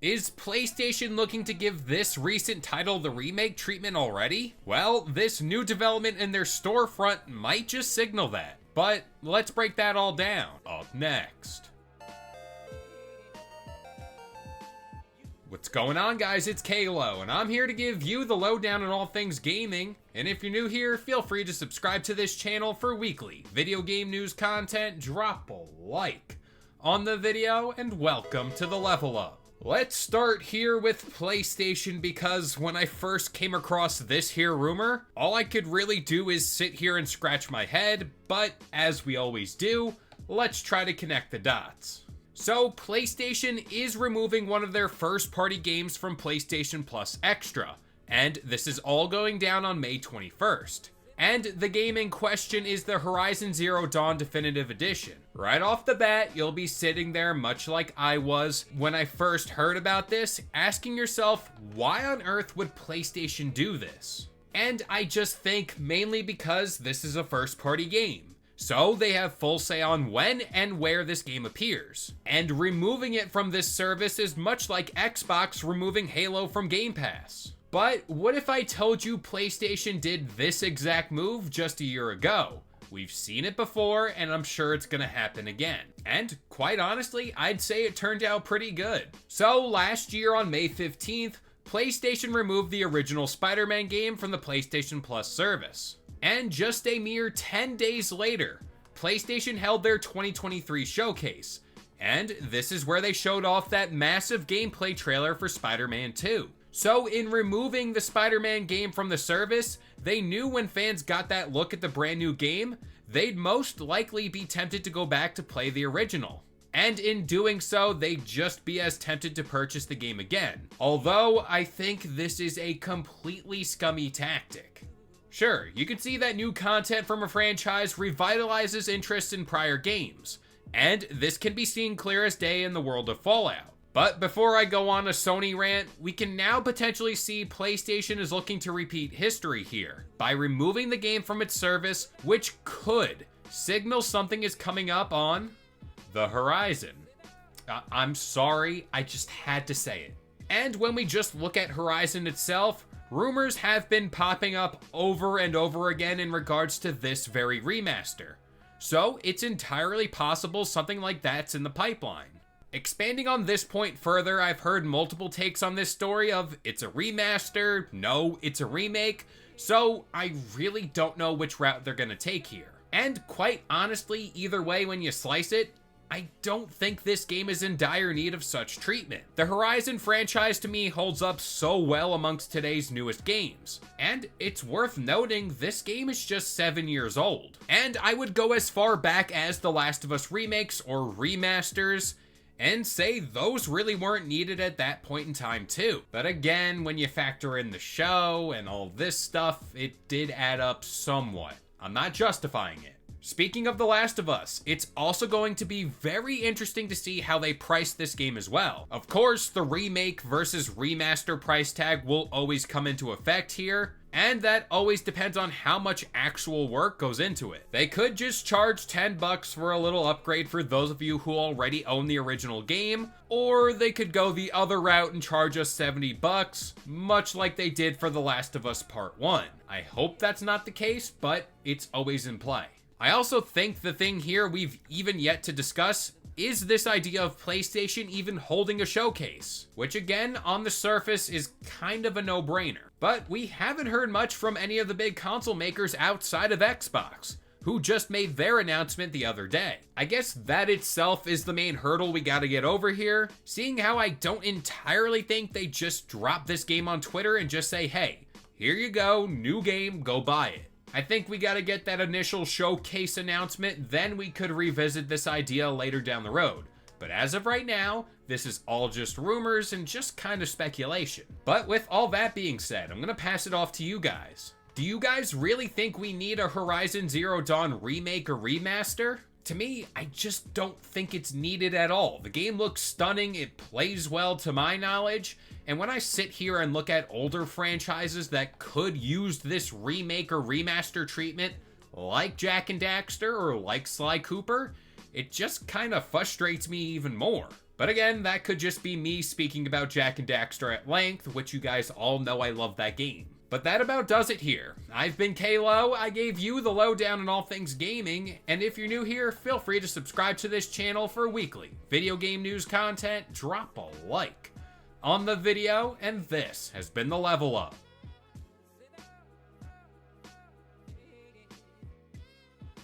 Is PlayStation looking to give this recent title the remake treatment already? Well, this new development in their storefront might just signal that. But let's break that all down. Up next. What's going on, guys? It's Kalo, and I'm here to give you the lowdown on all things gaming. And if you're new here, feel free to subscribe to this channel for weekly video game news content. Drop a like on the video, and welcome to the Level Up. Let's start here with PlayStation, because when I first came across this here rumor, all I could really do is sit here and scratch my head, but as we always do, let's try to connect the dots. So, PlayStation is removing one of their first-party games from PlayStation Plus Extra, and this is all going down on May 21st. And the game in question is the Horizon Zero Dawn Definitive Edition. Right off the bat, you'll be sitting there much like I was when I first heard about this, asking yourself, why on earth would PlayStation do this? And I just think mainly because this is a first-party game. So they have full say on when and where this game appears. And removing it from this service is much like Xbox removing Halo from Game Pass. But what if I told you PlayStation did this exact move just a year ago? We've seen it before, and I'm sure it's gonna happen again. And quite honestly, I'd say it turned out pretty good. So last year on May 15th, PlayStation removed the original Spider-Man game from the PlayStation Plus service. And just a mere 10 days later, PlayStation held their 2023 showcase. And this is where they showed off that massive gameplay trailer for Spider-Man 2. So in removing the Spider-Man game from the service, they knew when fans got that look at the brand new game, they'd most likely be tempted to go back to play the original. And in doing so, they'd just be as tempted to purchase the game again. Although, I think this is a completely scummy tactic. Sure, you can see that new content from a franchise revitalizes interest in prior games, and this can be seen clear as day in the world of Fallout. But before I go on a Sony rant, we can now potentially see PlayStation is looking to repeat history here by removing the game from its service, which could signal something is coming up on the horizon. I'm sorry, I just had to say it. And when we just look at Horizon itself, rumors have been popping up over and over again in regards to this very remaster. So it's entirely possible something like that's in the pipeline. Expanding on this point further, I've heard multiple takes on this story of it's a remaster, no, it's a remake, so I really don't know which route they're gonna take here. And quite honestly, either way when you slice it, I don't think this game is in dire need of such treatment. The Horizon franchise to me holds up so well amongst today's newest games. And it's worth noting this game is just 7 years old. And I would go as far back as The Last of Us remakes or remasters and say those really weren't needed at that point in time too. But again, when you factor in the show and all this stuff, it did add up somewhat. I'm not justifying it. Speaking of The Last of Us, it's also going to be very interesting to see how they price this game as well. Of course, the remake versus remaster price tag will always come into effect here, and that always depends on how much actual work goes into it. They could just charge $10 for a little upgrade for those of you who already own the original game, or they could go the other route and charge us $70, much like they did for The Last of Us Part 1. I hope that's not the case, but it's always in play. I also think the thing here we've even yet to discuss is this idea of PlayStation even holding a showcase, which again, on the surface is kind of a no-brainer. But we haven't heard much from any of the big console makers outside of Xbox, who just made their announcement the other day. I guess that itself is the main hurdle we gotta get over here, seeing how I don't entirely think they just drop this game on Twitter and just say, hey, here you go, new game, go buy it. I think we gotta get that initial showcase announcement, then we could revisit this idea later down the road. But as of right now, this is all just rumors and just kind of speculation. But with all that being said, I'm gonna pass it off to you guys. Do you guys really think we need a Horizon Zero Dawn remake or remaster? To me, I just don't think it's needed at all. The game looks stunning, it plays well to my knowledge, and when I sit here and look at older franchises that could use this remake or remaster treatment, like Jak and Daxter or like Sly Cooper, it just kind of frustrates me even more. But again, that could just be me speaking about Jak and Daxter at length, which you guys all know I love that game. But that about does it here. I've been Kalo, I gave you the lowdown on all things gaming, and if you're new here, feel free to subscribe to this channel for weekly video game news content. Drop a like on the video, and this has been the Level Up.